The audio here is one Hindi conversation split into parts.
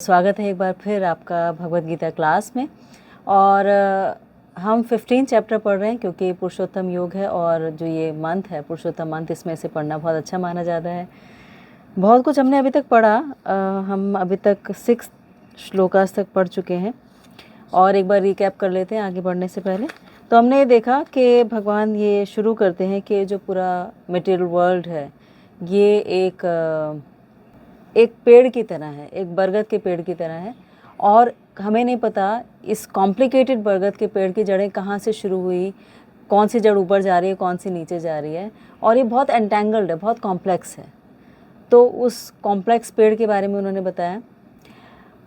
स्वागत है एक बार फिर आपका भगवत गीता क्लास में। और हम 15 चैप्टर पढ़ रहे हैं क्योंकि पुरुषोत्तम योग है और जो ये मंथ है पुरुषोत्तम मंथ, इसमें से पढ़ना बहुत अच्छा माना जाता है। बहुत कुछ हमने अभी तक पढ़ा। हम अभी तक 6 श्लोकास तक पढ़ चुके हैं और एक बार रिकैप कर लेते हैं आगे बढ़ने से पहले। तो हमने ये देखा कि भगवान ये शुरू करते हैं कि जो पूरा मटेरियल वर्ल्ड है ये एक पेड़ की तरह है, एक बरगद के पेड़ की तरह है और हमें नहीं पता इस कॉम्प्लिकेटेड बरगद के पेड़ की जड़ें कहाँ से शुरू हुई, कौन सी जड़ ऊपर जा रही है, कौन सी नीचे जा रही है, और ये बहुत एंटेंगल्ड है, बहुत कॉम्प्लेक्स है। तो उस कॉम्प्लेक्स पेड़ के बारे में उन्होंने बताया।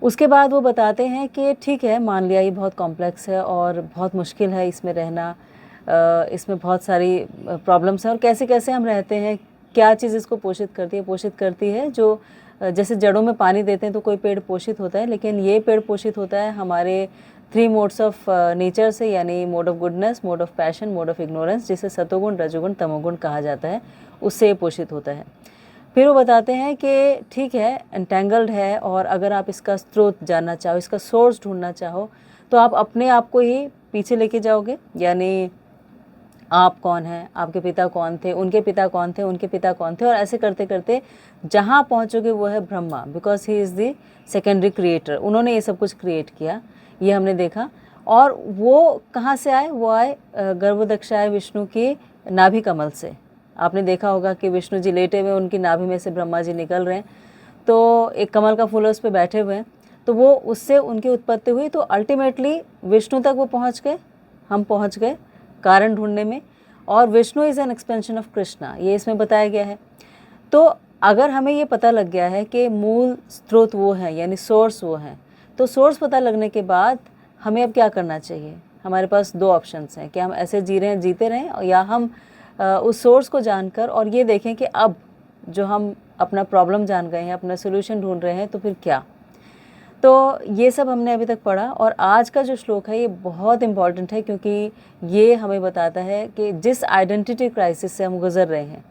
उसके बाद वो बताते हैं कि ठीक है, मान लिया ये बहुत कॉम्प्लेक्स है और बहुत मुश्किल है इसमें रहना, इसमें बहुत सारी प्रॉब्लम्स हैं और कैसे कैसे हम रहते हैं, क्या चीज़ इसको पोषित करती है। जो जैसे जड़ों में पानी देते हैं तो कोई पेड़ पोषित होता है, लेकिन ये पेड़ पोषित होता है हमारे 3 मोड्स ऑफ नेचर से, यानी mode of goodness, mode of passion, mode of ignorance, जिसे सतोगुण, रजोगुण, तमोगुण कहा जाता है, उससे ये पोषित होता है। फिर वो बताते हैं कि ठीक है, एंटेंगल्ड है और अगर आप इसका स्रोत जानना चाहो, इसका सोर्स ढूंढना चाहो, तो आप अपने आप को ही पीछे लेके जाओगे। यानी आप कौन हैं, आपके पिता कौन थे, उनके पिता कौन थे, उनके पिता कौन थे, और ऐसे करते करते जहाँ पहुँचोगे वो है Brahma, because he is the secondary creator. उन्होंने ये सब कुछ क्रिएट किया, ये हमने देखा। और वो कहाँ से आए? वो आए गर्भदक्षाय विष्णु की नाभि कमल से। आपने देखा होगा कि विष्णु जी लेटे हुए, उनकी नाभि में से ब्रह्मा जी निकल रहे हैं, तो एक कमल का फूल है, उस पर बैठे हुए हैं, तो वो उससे उनकी उत्पत्ति हुई। तो अल्टीमेटली विष्णु तक वो पहुँच गए, हम पहुँच गए कारण ढूंढने में। और Vishnu is an expansion of Krishna, ये इसमें बताया गया है। तो अगर हमें ये पता लग गया है कि मूल स्रोत वो है, यानी सोर्स वो है, तो सोर्स पता लगने के बाद हमें अब क्या करना चाहिए? हमारे पास 2 ऑप्शंस हैं कि हम ऐसे जी रहे हैं, जीते रहें, या हम उस सोर्स को जानकर और ये देखें कि अब जो हम अपना प्रॉब्लम जान गए हैं, अपना सोल्यूशन ढूंढ रहे हैं, तो फिर क्या। तो ये सब हमने अभी तक पढ़ा। और आज का जो श्लोक है ये बहुत इम्पॉर्टेंट है क्योंकि ये हमें बताता है कि जिस आइडेंटिटी क्राइसिस से हम गुजर रहे हैं,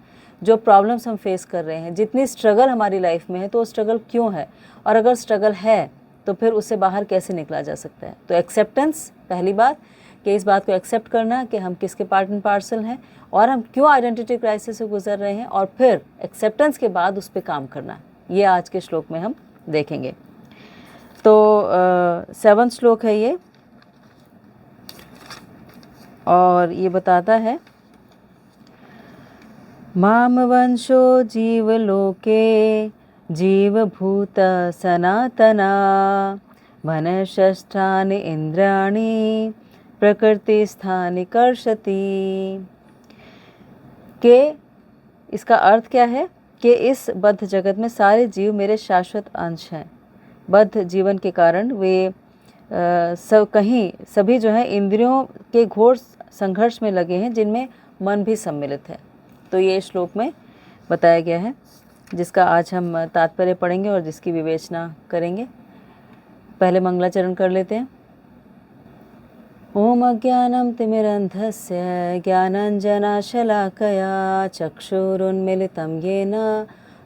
जो प्रॉब्लम्स हम फेस कर रहे हैं, जितनी स्ट्रगल हमारी लाइफ में है, तो स्ट्रगल क्यों है, और अगर स्ट्रगल है तो फिर उससे बाहर कैसे निकला जा सकता है। तो एक्सेप्टेंस, पहली बात, कि इस बात को एक्सेप्ट करना कि हम किसके पार्ट एंड पार्सल हैं और हम क्यों आइडेंटिटी क्राइसिस से गुजर रहे हैं, और फिर एक्सेप्टेंस के बाद उस पर काम करना, ये आज के श्लोक में हम देखेंगे। तो 7वां श्लोक है ये, और ये बताता है, माम वंशो जीवलोके जीवभूत सनातना मनःषष्ठानि इंद्रियाणि प्रकृतिस्थानि कर्षति। के इसका अर्थ क्या है कि इस बद्ध जगत में सारे जीव मेरे शाश्वत अंश हैं। बद्ध जीवन के कारण वे सभी जो है इंद्रियों के घोर संघर्ष में लगे हैं, जिनमें मन भी सम्मिलित है। तो ये श्लोक में बताया गया है, जिसका आज हम तात्पर्य पढ़ेंगे और जिसकी विवेचना करेंगे। पहले मंगलाचरण कर लेते हैं। ओम अज्ञानं तिमिरन्धस्य ज्ञानाञ्जनशलाकया चक्षुरुन्मीलितं येन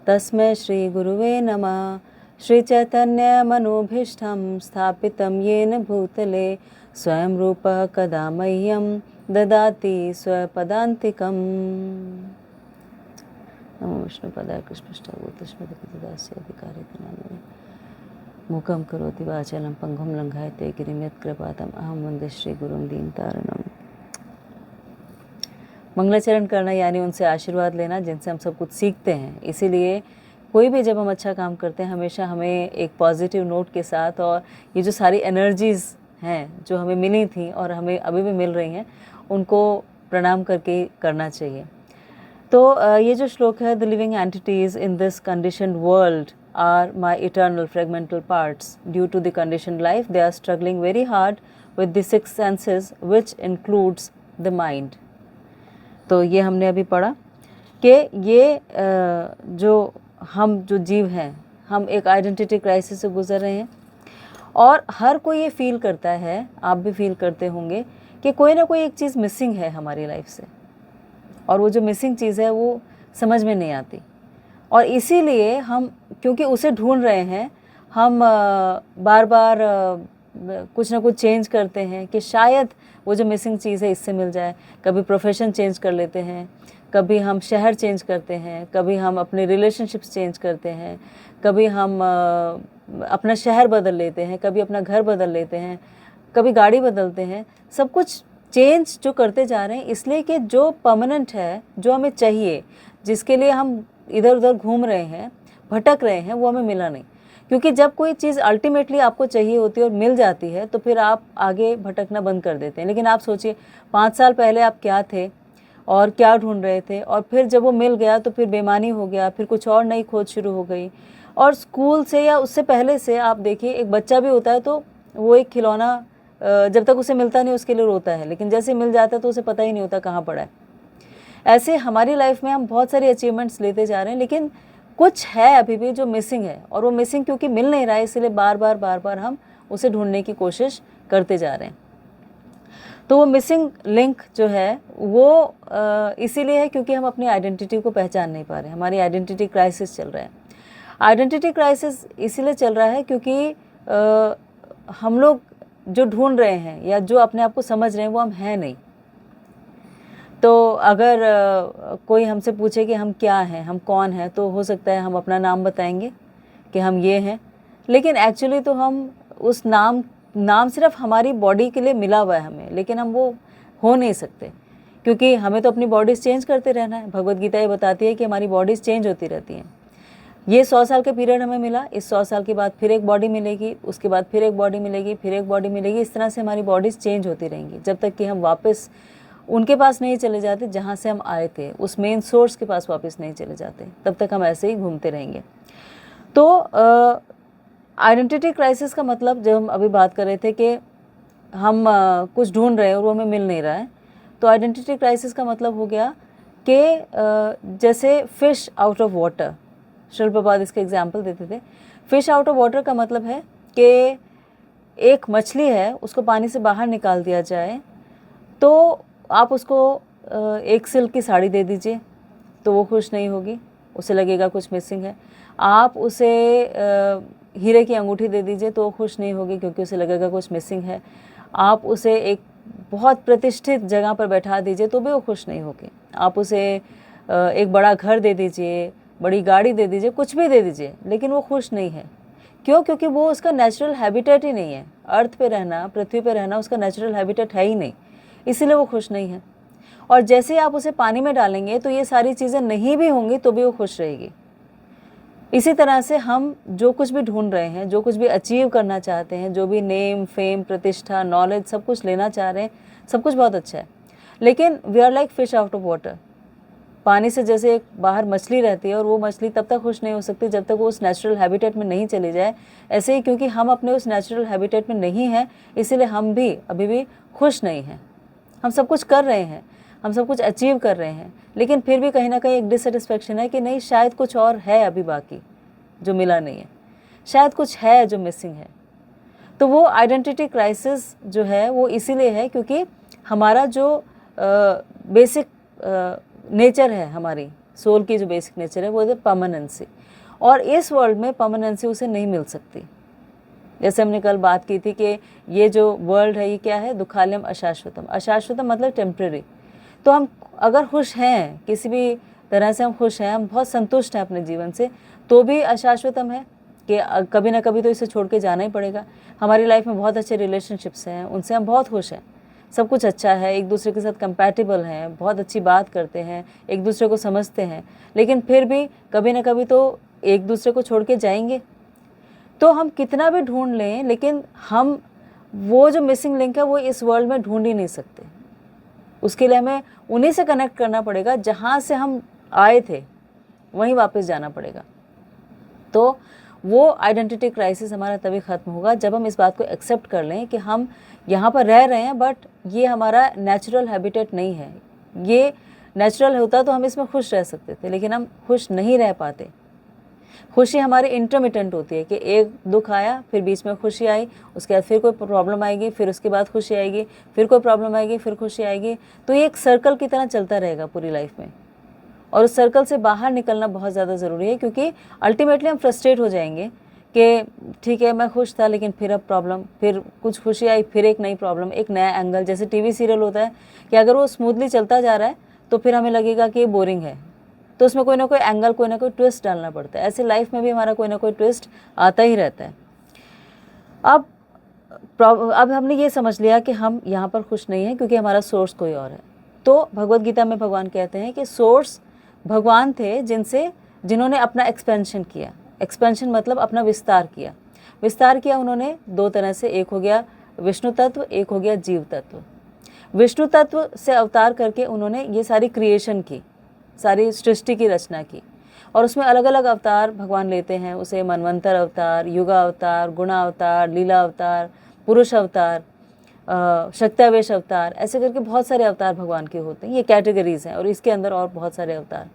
तस्मै श्रीगुरुवे नमः। श्रीचैतन्यमनोभीष्टं स्थापितं येन भूतले स्वयं रूपः कदा मह्यं ददाति स्वपदान्तिकम्। नमो विष्णुपदाय कृष्णपृष्ठाभूतस्मृतिपदास्य अधिकारितनामे मूकं करोति वाचालं पंगुं लंघयते गिरिं यत्कृपातम् अहं वन्दे श्रीगुरुं दीनतारिणम्। मंगलाचरण करना यानी उनसे आशीर्वाद लेना जिनसे हम सब कुछ सीखते हैं। इसीलिए कोई भी जब हम अच्छा काम करते हैं, हमेशा हमें एक पॉजिटिव नोट के साथ, और ये जो सारी एनर्जीज़ हैं जो हमें मिली थी और हमें अभी भी मिल रही हैं, उनको प्रणाम करके करना चाहिए। तो ये जो श्लोक है, the living entities in this conditioned world are my eternal fragmental parts. Due to the conditioned life, they are struggling very hard with the 6 senses, which includes the mind. तो ये हमने अभी पढ़ा कि ये जो जीव हैं, हम एक आइडेंटिटी क्राइसिस से गुजर रहे हैं, और हर कोई ये फील करता है, आप भी फील करते होंगे कि कोई ना कोई एक चीज़ मिसिंग है हमारी लाइफ से, और वो जो मिसिंग चीज़ है वो समझ में नहीं आती, और इसीलिए हम, क्योंकि उसे ढूंढ रहे हैं, हम बार बार कुछ ना कुछ चेंज करते हैं कि शायद वो जो मिसिंग चीज़ है इससे मिल जाए। कभी प्रोफेशन चेंज कर लेते हैं, कभी हम शहर चेंज करते हैं, कभी हम अपने रिलेशनशिप्स चेंज करते हैं, कभी हम अपना शहर बदल लेते हैं, कभी अपना घर बदल लेते हैं, कभी गाड़ी बदलते हैं। सब कुछ चेंज जो करते जा रहे हैं इसलिए कि जो परमानेंट है, जो हमें चाहिए, जिसके लिए हम इधर उधर घूम रहे हैं, भटक रहे हैं, वो हमें मिला नहीं। क्योंकि जब कोई चीज़ अल्टीमेटली आपको चाहिए होती है और मिल जाती है तो फिर आप आगे भटकना बंद कर देते हैं। लेकिन आप सोचिए 5 साल पहले आप क्या थे और क्या ढूंढ रहे थे, और फिर जब वो मिल गया तो फिर बेईमानी हो गया, फिर कुछ और नई खोज शुरू हो गई। और स्कूल से या उससे पहले से आप देखिए, एक बच्चा भी होता है तो वो एक खिलौना जब तक उसे मिलता नहीं उसके लिए रोता है, लेकिन जैसे मिल जाता है तो उसे पता ही नहीं होता कहाँ पड़ा है। ऐसे हमारी लाइफ में हम बहुत सारी अचीवमेंट्स लेते जा रहे हैं, लेकिन कुछ है अभी भी जो मिसिंग है, और वो मिसिंग क्योंकि मिल नहीं रहा है इसलिए बार बार हम उसे ढूंढने की कोशिश करते जा रहे हैं। तो वो मिसिंग लिंक जो है वो इसीलिए है क्योंकि हम अपनी आइडेंटिटी को पहचान नहीं पा रहे हैं। हमारी आइडेंटिटी क्राइसिस चल रहा है। आइडेंटिटी क्राइसिस इसीलिए चल रहा है क्योंकि हम लोग जो ढूंढ रहे हैं या जो अपने आप को समझ रहे हैं वो हम हैं नहीं। तो अगर कोई हमसे पूछे कि हम क्या हैं, हम कौन हैं, तो हो सकता है हम अपना नाम बताएंगे कि हम ये हैं, लेकिन एक्चुअली तो हम उस नाम सिर्फ हमारी बॉडी के लिए मिला हुआ है हमें, लेकिन हम वो हो नहीं सकते क्योंकि हमें तो अपनी बॉडीज़ चेंज करते रहना है। भगवत गीता ये बताती है कि हमारी बॉडीज़ चेंज होती रहती हैं। ये 100 साल का पीरियड हमें मिला, इस 100 साल के बाद फिर एक बॉडी मिलेगी, उसके बाद फिर एक बॉडी मिलेगी, फिर एक बॉडी मिलेगी। इस तरह से हमारी बॉडीज़ चेंज होती रहेंगी जब तक कि हम वापस उनके पास नहीं चले जाते जहाँ से हम आए थे, उस मेन सोर्स के पास वापस नहीं चले जाते, तब तक हम ऐसे ही घूमते रहेंगे। तो आइडेंटिटी क्राइसिस का मतलब, जब हम अभी बात कर रहे थे कि हम कुछ ढूंढ रहे हैं और वो हमें मिल नहीं रहा है, तो आइडेंटिटी क्राइसिस का मतलब हो गया कि जैसे fish out of water, Srila Prabhupada इसके एग्जाम्पल देते थे। फिश आउट ऑफ वाटर का मतलब है कि एक मछली है, उसको पानी से बाहर निकाल दिया जाए तो आप उसको एक सिल्क की साड़ी दे दीजिए तो वो खुश नहीं होगी, उसे लगेगा कुछ मिसिंग है। आप उसे हीरे की अंगूठी दे दीजिए तो वो खुश नहीं होगी क्योंकि उसे लगेगा कुछ मिसिंग है। आप उसे एक बहुत प्रतिष्ठित जगह पर बैठा दीजिए तो भी वो खुश नहीं होगी। आप उसे एक बड़ा घर दे दीजिए, बड़ी गाड़ी दे दीजिए, कुछ भी दे दीजिए, लेकिन वो खुश नहीं है। क्यों? क्योंकि वो उसका नेचुरल हैबिटेट ही नहीं है। अर्थ पे रहना, पृथ्वी पे रहना उसका नेचुरल हैबिटेट है ही नहीं, इसीलिए वो खुश नहीं है। और जैसे ही आप उसे पानी में डालेंगे तो ये सारी चीज़ें नहीं भी होंगी तो भी वो खुश रहेगी। इसी तरह से हम जो कुछ भी ढूंढ रहे हैं, जो कुछ भी अचीव करना चाहते हैं, जो भी नेम, फेम, प्रतिष्ठा, नॉलेज, सब कुछ लेना चाह रहे हैं, सब कुछ बहुत अच्छा है, लेकिन we are like fish out of water. पानी से जैसे एक बाहर मछली रहती है और वो मछली तब तक खुश नहीं हो सकती जब तक वो उस नेचुरल हैबिटेट में नहीं चली जाए, ऐसे ही क्योंकि हम अपने उस नेचुरल हैबिटेट में नहीं हैं, इसीलिए हम भी अभी भी खुश नहीं हैं। हम सब कुछ कर रहे हैं, हम सब कुछ अचीव कर रहे हैं, लेकिन फिर भी कहीं ना कहीं एक डिससेटिस्फेक्शन है कि नहीं, शायद कुछ और है अभी बाकी जो मिला नहीं है, शायद कुछ है जो मिसिंग है। तो वो आइडेंटिटी क्राइसिस जो है वो इसीलिए है क्योंकि हमारा जो बेसिक नेचर है, हमारी सोल की जो बेसिक नेचर है वो है परमानेंसी, और इस वर्ल्ड में परमानेंसी उसे नहीं मिल सकती। जैसे हमने कल बात की थी कि ये जो वर्ल्ड है ये क्या है, दुखालयम अशाश्वतम। अशाश्वतम मतलब टेम्प्रेरी। तो हम अगर खुश हैं, किसी भी तरह से हम खुश हैं, हम बहुत संतुष्ट हैं अपने जीवन से, तो भी अशाश्वतम है कि कभी ना कभी तो इसे छोड़ के जाना ही पड़ेगा। हमारी लाइफ में बहुत अच्छे रिलेशनशिप्स हैं, उनसे हम बहुत खुश हैं, सब कुछ अच्छा है, एक दूसरे के साथ कंपैटिबल हैं, बहुत अच्छी बात करते हैं, एक दूसरे को समझते हैं, लेकिन फिर भी कभी ना कभी तो एक दूसरे को छोड़ के जाएंगे। तो हम कितना भी ढूंढ लें, लेकिन हम वो जो मिसिंग लिंक है वो इस वर्ल्ड में ढूंढ ही नहीं सकते। उसके लिए हमें उन्हीं से कनेक्ट करना पड़ेगा जहाँ से हम आए थे, वहीं वापस जाना पड़ेगा। तो वो आइडेंटिटी क्राइसिस हमारा तभी ख़त्म होगा जब हम इस बात को एक्सेप्ट कर लें कि हम यहाँ पर रह रहे हैं, बट ये हमारा नेचुरल हैबिटेट नहीं है। ये नेचुरल होता तो हम इसमें खुश रह सकते थे, लेकिन हम खुश नहीं रह पाते। खुशी हमारी इंटरमिटेंट होती है कि एक दुख आया, फिर बीच में खुशी आई, उसके बाद फिर कोई प्रॉब्लम आएगी, फिर उसके बाद खुशी आएगी, फिर कोई प्रॉब्लम आएगी, फिर खुशी आएगी। तो ये एक सर्कल की तरह चलता रहेगा पूरी लाइफ में, और उस सर्कल से बाहर निकलना बहुत ज़्यादा ज़रूरी है, क्योंकि अल्टीमेटली हम फ्रस्ट्रेट हो जाएंगे कि ठीक है मैं खुश था लेकिन फिर अब प्रॉब्लम, फिर कुछ खुशी आई फिर एक नई प्रॉब्लम, एक नया एंगल। जैसे टीवी सीरियल होता है कि अगर वो स्मूथली चलता जा रहा है तो फिर हमें लगेगा कि ये बोरिंग है, तो उसमें कोई ना कोई एंगल, कोई ना कोई ट्विस्ट डालना पड़ता है। ऐसे लाइफ में भी हमारा कोई ना कोई ट्विस्ट आता ही रहता है। अब हमने ये समझ लिया कि हम यहाँ पर खुश नहीं हैं क्योंकि हमारा सोर्स कोई और है। तो भगवत गीता में भगवान कहते हैं कि सोर्स भगवान थे जिन्होंने अपना एक्सपेंशन किया। एक्सपेंशन मतलब अपना विस्तार किया। विस्तार किया उन्होंने दो तरह से, एक हो गया विष्णु तत्व, एक हो गया जीव तत्व। विष्णु तत्व से अवतार करके उन्होंने ये सारी क्रिएशन की, सारी सृष्टि की रचना की, और उसमें अलग अलग अवतार भगवान लेते हैं। उसे मनवंतर अवतार, युगा अवतार, गुणा अवतार, लीला अवतार, पुरुष अवतार, शक्त्यावेश अवतार, ऐसे करके बहुत सारे अवतार भगवान के होते हैं। ये कैटेगरीज हैं और इसके अंदर और बहुत सारे अवतार।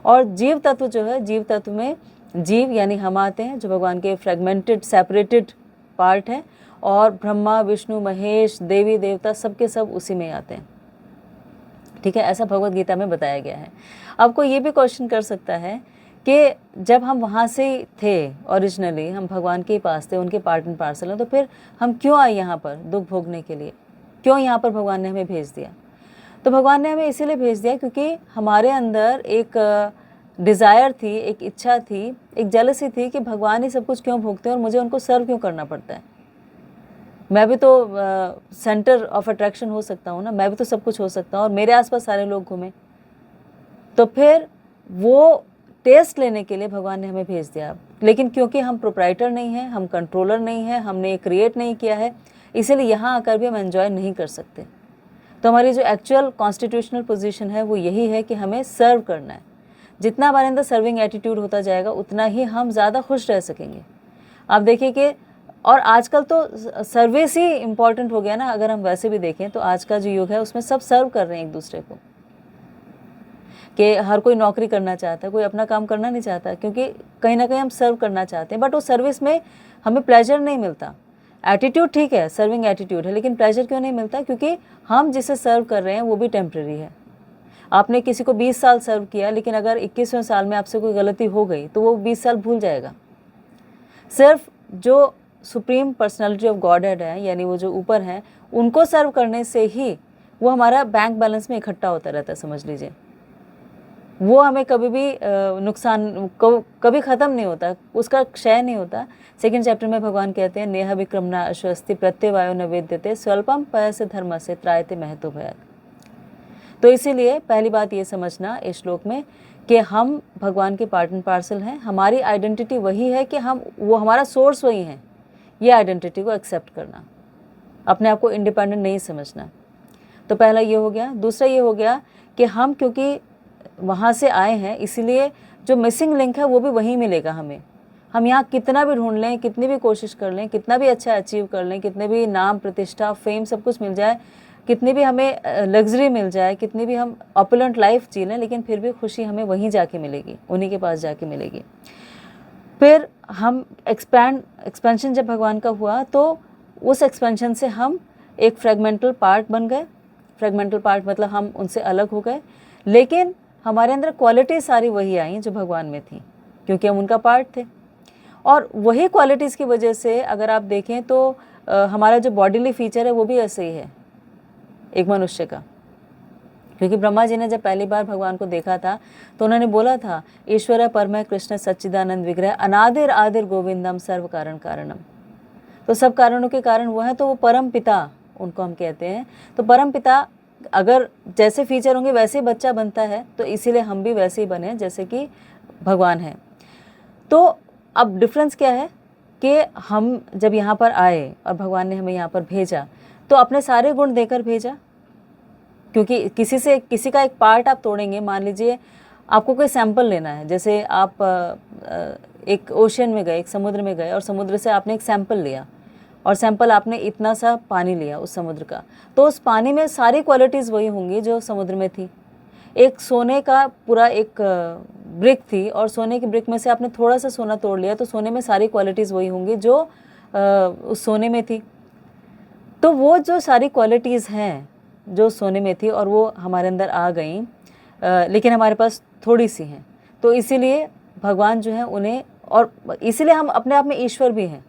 और जीव तत्व जो है, जीव तत्व में जीव यानी हम आते हैं, जो भगवान के फ्रेगमेंटेड सेपरेटेड पार्ट हैं, और ब्रह्मा विष्णु महेश देवी देवता सबके सब उसी में आते हैं। ठीक है, ऐसा भगवत गीता में बताया गया है। अब कोई ये भी क्वेश्चन कर सकता है कि जब हम वहाँ से थे ओरिजिनली, हम भगवान के पास थे, उनके पार्ट एंड पार्सल हैं, तो फिर हम क्यों आए यहाँ पर दुख भोगने के लिए? क्यों यहाँ पर भगवान ने हमें भेज दिया? तो भगवान ने हमें इसीलिए भेज दिया क्योंकि हमारे अंदर एक डिज़ायर थी, एक इच्छा थी, एक जेलसी थी कि भगवान ही सब कुछ क्यों भोगते हैं और मुझे उनको सर्व क्यों करना पड़ता है। मैं भी तो सेंटर ऑफ अट्रैक्शन हो सकता हूँ ना, मैं भी तो सब कुछ हो सकता हूँ और मेरे आसपास सारे लोग घूमें। तो फिर वो टेस्ट लेने के लिए भगवान ने हमें भेज दिया। लेकिन क्योंकि हम प्रोप्राइटर नहीं हैं, हम कंट्रोलर नहीं हैं, हमने क्रिएट नहीं किया है, इसीलिए यहाँ आकर भी हम एंजॉय नहीं कर सकते। तो हमारी जो एक्चुअल कॉन्स्टिट्यूशनल पोजीशन है वो यही है कि हमें सर्व करना है। जितना हमारे अंदर सर्विंग एटीट्यूड होता जाएगा उतना ही हम ज़्यादा खुश रह सकेंगे। आप देखिए कि और आजकल तो सर्विस ही इम्पॉर्टेंट हो गया ना। अगर हम वैसे भी देखें तो आज का जो युग है उसमें सब सर्व कर रहे हैं एक दूसरे को, कि हर कोई नौकरी करना चाहता है, कोई अपना काम करना नहीं चाहता, क्योंकि कहीं ना कहीं हम सर्व करना चाहते हैं, बट उस सर्विस में हमें प्लेजर नहीं मिलता। एटीट्यूड ठीक है, सर्विंग एटीट्यूड है, लेकिन प्लेजर क्यों नहीं मिलता? क्योंकि हम जिसे सर्व कर रहे हैं वो भी टेम्प्रेरी है। आपने किसी को 20 साल सर्व किया, लेकिन अगर 21वें साल में आपसे कोई गलती हो गई तो वो 20 साल भूल जाएगा। सिर्फ जो सुप्रीम पर्सनालिटी ऑफ गॉडहेड है, यानी वो जो ऊपर हैं, उनको सर्व करने से ही वो हमारा बैंक बैलेंस में इकट्ठा होता रहता है, समझ लीजिए। वो हमें कभी भी नुकसान कभी ख़त्म नहीं होता, उसका क्षय नहीं होता। सेकंड चैप्टर में भगवान कहते हैं, नेह विक्रमना अश्वस्ति प्रत्यवायो न वेद्यते स्वल्पम पयस्य धर्म से त्रायते महतो भयात्। तो इसीलिए पहली बात ये समझना इस श्लोक में कि हम भगवान के पार्ट एंड पार्सल हैं। हमारी आइडेंटिटी वही है कि वो हमारा सोर्स वही है। ये आइडेंटिटी को एक्सेप्ट करना, अपने आप को इंडिपेंडेंट नहीं समझना। तो पहला ये हो गया। दूसरा ये हो गया कि हम क्योंकि वहाँ से आए हैं, इसीलिए जो मिसिंग लिंक है वो भी वहीं मिलेगा हमें। हम यहाँ कितना भी ढूंढ लें, कितनी भी कोशिश कर लें, कितना भी अच्छा अचीव कर लें, कितने भी नाम प्रतिष्ठा फेम सब कुछ मिल जाए, कितनी भी हमें लग्जरी मिल जाए, कितनी भी हम ऑपुलेंट लाइफ जी लें, लेकिन फिर भी खुशी हमें वहीं जाके मिलेगी, उन्हीं के पास जाके मिलेगी। फिर हम एक्सपेंशन जब भगवान का हुआ तो उस एक्सपेंशन से हम एक फ्रेगमेंटल पार्ट बन गए। फ्रेगमेंटल पार्ट मतलब हम उनसे अलग हो गए, लेकिन हमारे अंदर क्वालिटी सारी वही आई जो भगवान में थी, क्योंकि हम उनका पार्ट थे। और वही क्वालिटीज़ की वजह से अगर आप देखें तो हमारा जो बॉडीली फीचर है वो भी ऐसे ही है एक मनुष्य का। क्योंकि ब्रह्मा जी ने जब पहली बार भगवान को देखा था तो उन्होंने बोला था, ईश्वर परमय कृष्ण सच्चिदानंद विग्रह अनादिर आदिर गोविंदम सर्व कारण कारणम। तो सब कारणों के कारण वो है, तो वो परम पिता उनको हम कहते हैं। तो परम पिता अगर जैसे फीचर होंगे वैसे ही बच्चा बनता है, तो इसीलिए हम भी वैसे ही बने जैसे कि भगवान है। तो अब डिफरेंस क्या है कि हम जब यहाँ पर आए और भगवान ने हमें यहाँ पर भेजा तो अपने सारे गुण देकर भेजा। क्योंकि किसी का एक पार्ट आप तोड़ेंगे, मान लीजिए आपको कोई सैंपल लेना है, जैसे आप एक ओशन में गए, एक समुद्र में गए और समुद्र से आपने एक सैंपल लिया और सैंपल आपने इतना सा पानी लिया उस समुद्र का, तो उस पानी में सारी क्वालिटीज़ वही होंगी जो समुद्र में थी। एक सोने का पूरा एक ब्रिक थी और सोने की ब्रिक में से आपने थोड़ा सा सोना तोड़ लिया, तो सोने में सारी क्वालिटीज़ वही होंगी जो उस सोने में थी। तो वो जो सारी क्वालिटीज़ हैं जो सोने में थी और वो हमारे अंदर आ गई, लेकिन हमारे पास थोड़ी सी हैं। तो इसीलिए भगवान जो है उन्हें और इसीलिए हम अपने आप में ईश्वर भी हैं।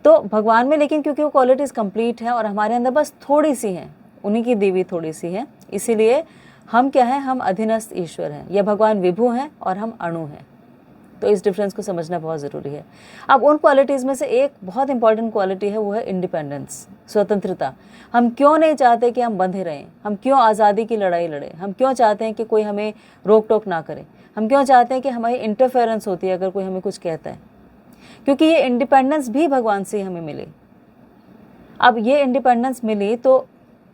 तो भगवान में लेकिन क्योंकि वो क्वालिटीज़ कंप्लीट हैं और हमारे अंदर बस थोड़ी सी हैं, उन्हीं की दी हुई थोड़ी सी हैं, इसीलिए हम क्या हैं, हम अधीनस्थ ईश्वर हैं, या भगवान विभु हैं और हम अणु हैं। तो इस डिफरेंस को समझना बहुत ज़रूरी है। अब उन क्वालिटीज़ में से एक बहुत इंपॉर्टेंट क्वालिटी है, वो है इंडिपेंडेंस, स्वतंत्रता। हम क्यों नहीं चाहते कि हम बंधे रहें, हम क्यों आज़ादी की लड़ाई लड़ें, हम क्यों चाहते हैं कि कोई हमें रोक टोक ना करे, हम क्यों चाहते हैं कि हमारी इंटरफेरेंस होती है अगर कोई हमें कुछ कहता है, क्योंकि ये इंडिपेंडेंस भी भगवान से ही हमें मिली। अब ये इंडिपेंडेंस मिली तो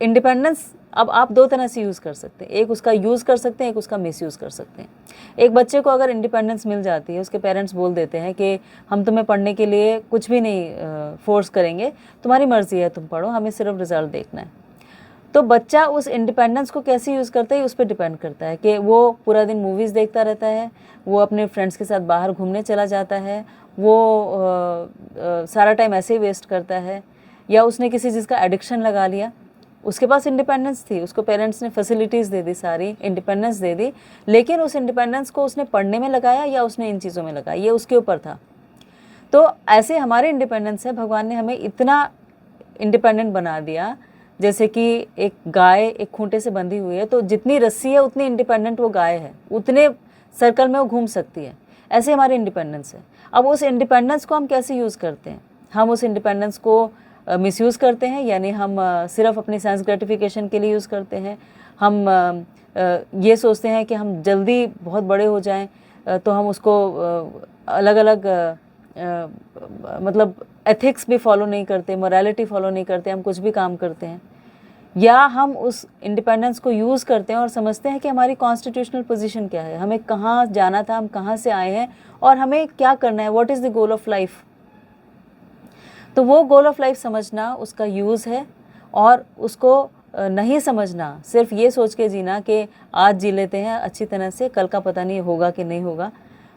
इंडिपेंडेंस अब आप दो तरह से यूज़ कर सकते हैं, एक उसका यूज़ कर सकते हैं, एक उसका मिसयूज़ कर सकते हैं। एक बच्चे को अगर इंडिपेंडेंस मिल जाती है, उसके पेरेंट्स बोल देते हैं कि हम तुम्हें पढ़ने के लिए कुछ भी नहीं फोर्स करेंगे, तुम्हारी मर्ज़ी है, तुम पढ़ो, हमें सिर्फ रिजल्ट देखना है। तो बच्चा उस इंडिपेंडेंस को कैसे यूज़ करता है, उस पर डिपेंड करता है कि वो पूरा दिन मूवीज़ देखता रहता है, वो अपने फ्रेंड्स के साथ बाहर घूमने चला जाता है, वो सारा टाइम ऐसे ही वेस्ट करता है, या उसने किसी चीज़ का एडिक्शन लगा लिया। उसके पास इंडिपेंडेंस थी, उसको पेरेंट्स ने फैसिलिटीज़ दे दी, सारी इंडिपेंडेंस दे दी, लेकिन उस इंडिपेंडेंस को उसने पढ़ने में लगाया या उसने इन चीज़ों में लगाया, ये उसके ऊपर था। तो ऐसे हमारे इंडिपेंडेंस है, भगवान ने हमें इतना इंडिपेंडेंट बना दिया, जैसे कि एक गाय एक खूंटे से बंधी हुई है, तो जितनी रस्सी है उतनी इंडिपेंडेंट वो गाय है, उतने सर्कल में वो घूम सकती है। ऐसे हमारे इंडिपेंडेंस है। अब उस इंडिपेंडेंस को हम कैसे यूज़ करते हैं, हम उस इंडिपेंडेंस को मिसयूज़ करते हैं, यानी हम सिर्फ अपनी सेंस ग्रेटिफिकेशन के लिए यूज़ करते हैं। हम ये सोचते हैं कि हम जल्दी बहुत बड़े हो जाएं, तो हम उसको अलग अलग मतलब एथिक्स भी फॉलो नहीं करते, मोरालिटी फॉलो नहीं करते, हम कुछ भी काम करते हैं। या हम उस इंडिपेंडेंस को यूज़ करते हैं और समझते हैं कि हमारी कॉन्स्टिट्यूशनल पोजीशन क्या है, हमें कहाँ जाना था, हम कहाँ से आए हैं और हमें क्या करना है, what is the goal of life. तो वो गोल ऑफ लाइफ समझना उसका यूज़ है, और उसको नहीं समझना, सिर्फ ये सोच के जीना कि आज जी लेते हैं अच्छी तरह से, कल का पता नहीं होगा कि नहीं होगा,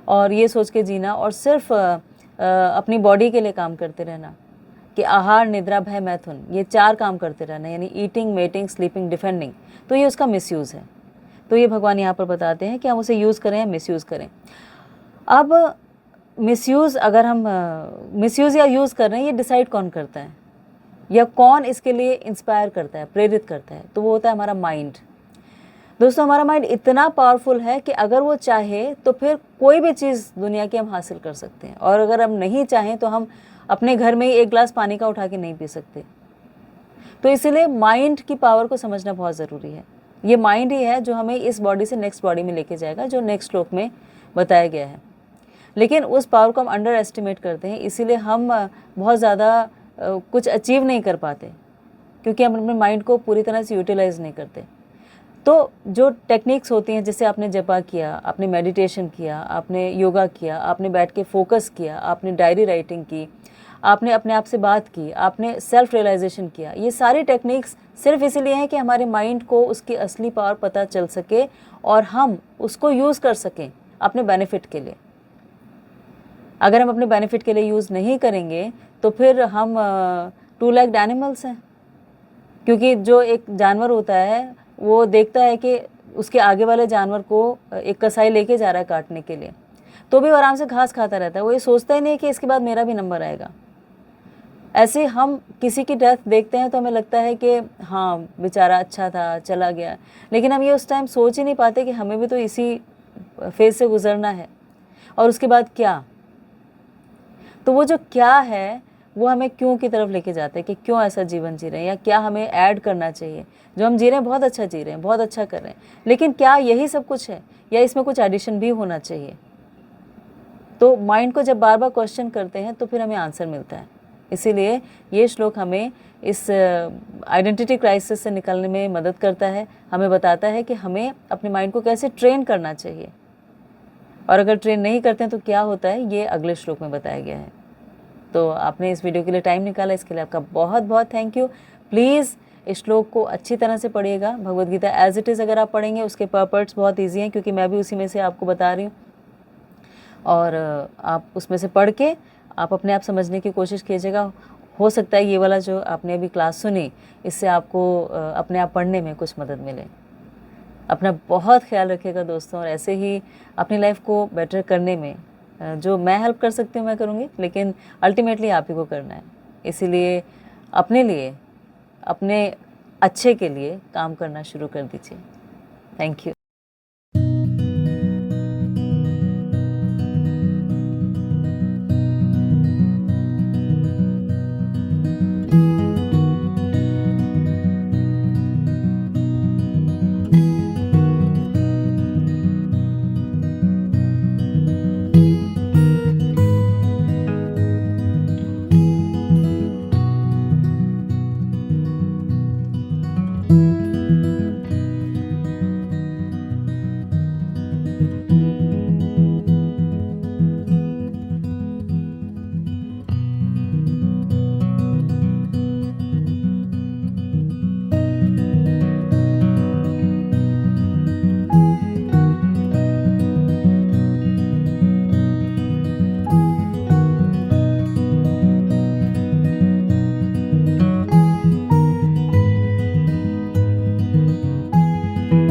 और ये सोच के जीना और सिर्फ अपनी बॉडी के लिए काम करते रहना कि आहार, निद्रा, भय, मैथुन, ये 4 काम करते रहना, यानी ईटिंग, मेटिंग, स्लीपिंग, डिफेंडिंग। तो ये उसका मिसयूज़ है। तो ये भगवान यहाँ पर बताते हैं कि हम उसे यूज़ करें या मिसयूज़ करें। अब मिसयूज़, अगर हम मिसयूज़ या यूज़ कर रहे हैं, ये डिसाइड कौन करता है या कौन इसके लिए इंस्पायर करता है, प्रेरित करता है, तो वो होता है हमारा माइंड। दोस्तों, हमारा माइंड इतना पावरफुल है कि अगर वो चाहे तो फिर कोई भी चीज़ दुनिया की हम हासिल कर सकते हैं, और अगर हम नहीं चाहें तो हम अपने घर में ही एक गिलास पानी का उठा के नहीं पी सकते। तो इसीलिए माइंड की पावर को समझना बहुत ज़रूरी है। ये माइंड ही है जो हमें इस बॉडी से नेक्स्ट बॉडी में लेके जाएगा, जो नेक्स्ट श्लोक में बताया गया है। लेकिन उस पावर को हम अंडर एस्टिमेट करते हैं, इसीलिए हम बहुत ज़्यादा कुछ अचीव नहीं कर पाते, क्योंकि हम अपने माइंड को पूरी तरह से यूटिलाइज नहीं करते। तो जो टेक्निक्स होती हैं, जैसे आपने जपा किया, आपने मेडिटेशन किया, आपने योगा किया, आपने बैठ के फोकस किया, आपने डायरी राइटिंग की, आपने अपने आप से बात की, आपने सेल्फ रियलाइजेशन किया, ये सारी टेक्निक्स सिर्फ इसीलिए हैं कि हमारे माइंड को उसकी असली पावर पता चल सके और हम उसको यूज़ कर सकें अपने बेनिफिट के लिए। अगर हम अपने बेनिफिट के लिए यूज़ नहीं करेंगे तो फिर हम 2 लेग्ड एनिमल्स हैं, क्योंकि जो एक जानवर होता है वो देखता है कि उसके आगे वाले जानवर को एक कसाई लेके जा रहा है काटने के लिए, तो भी वो आराम से घास खाता रहता है, वो ये सोचता ही नहीं कि इसके बाद मेरा भी नंबर आएगा। ऐसे हम किसी की डेथ देखते हैं तो हमें लगता है कि हाँ बेचारा अच्छा था, चला गया, लेकिन हम ये उस टाइम सोच ही नहीं पाते कि हमें भी तो इसी फेज से गुजरना है, और उसके बाद क्या। तो वो जो क्या है वो हमें क्यों की तरफ लेके जाते हैं कि क्यों ऐसा जीवन जी रहे हैं, या क्या हमें ऐड करना चाहिए। जो हम जी रहे हैं बहुत अच्छा जी रहे हैं, बहुत अच्छा कर रहे हैं, लेकिन क्या यही सब कुछ है या इसमें कुछ एडिशन भी होना चाहिए। तो माइंड को जब बार बार क्वेश्चन करते हैं तो फिर हमें आंसर मिलता है। इसीलिए ये श्लोक हमें इस आइडेंटिटी क्राइसिस से निकलने में मदद करता है, हमें बताता है कि हमें अपने माइंड को कैसे ट्रेन करना चाहिए, और अगर ट्रेन नहीं करते हैं तो क्या होता है, ये अगले श्लोक में बताया गया है। तो आपने इस वीडियो के लिए टाइम निकाला, इसके लिए आपका बहुत बहुत थैंक यू। प्लीज़ इस श्लोक को अच्छी तरह से पढ़िएगा। Bhagavad Gita as it is अगर आप पढ़ेंगे, उसके पर्पर्ट्स बहुत ईजी हैं, क्योंकि मैं भी उसी में से आपको बता रही हूँ, और आप उसमें से पढ़ के आप अपने आप समझने की कोशिश कीजिएगा। हो सकता है ये वाला जो आपने अभी क्लास सुनी, इससे आपको अपने आप पढ़ने में कुछ मदद मिले। अपना बहुत ख्याल रखिएगा दोस्तों, और ऐसे ही अपनी लाइफ को बेटर करने में जो मैं हेल्प कर सकती हूँ मैं करूँगी, लेकिन अल्टीमेटली आप ही को करना है। इसीलिए अपने लिए, अपने अच्छे के लिए काम करना शुरू कर दीजिए। Thank you.